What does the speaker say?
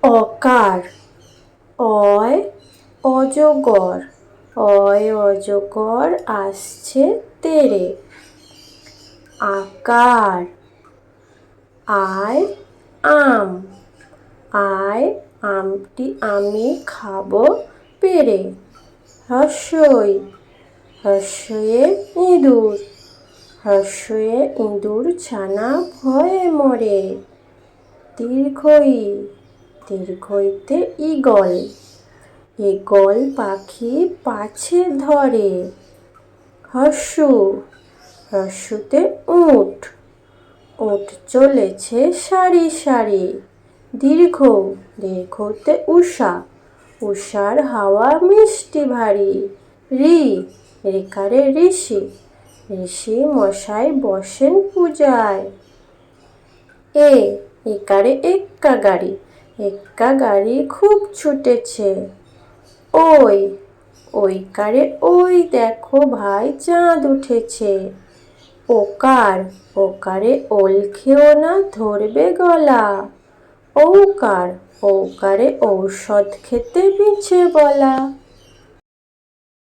অকার, অয় অজগর, অয় অজগর আসছে তেড়ে। আকার, আয় আম, আয় আমটি আমি খাবো পেড়ে। হর্ষই, হর্ষয়ে ইঁদুর, হর্ষয়ে ইঁদুর ছানা ভয়ে মরে। দীর্ঘই, দীর্ঘইতে ঈগল, ঈগল পাখি পাছে ধরে। হর্ষু, হর্ষুতে উট, উট চলেছে সারি সারি। দীর্ঘ, দীর্ঘতে উষা, উষার হাওয়া মিষ্টি ভারী। ঋ, ঋকারে ঋষি, ঋষি মশাই বসেন পূজায়। এ, একারে এক্কা গাড়ি, এক্কা গাড়ি খুব ছুটেছে। ওই, ওইকারে ওই দেখো ভাই চাঁদ উঠেছে। ওকার, ওকারে ওল খেও না ধরবে গলা। ঔকার, ঔকারে ঔষধ খেতে মিছে বলা।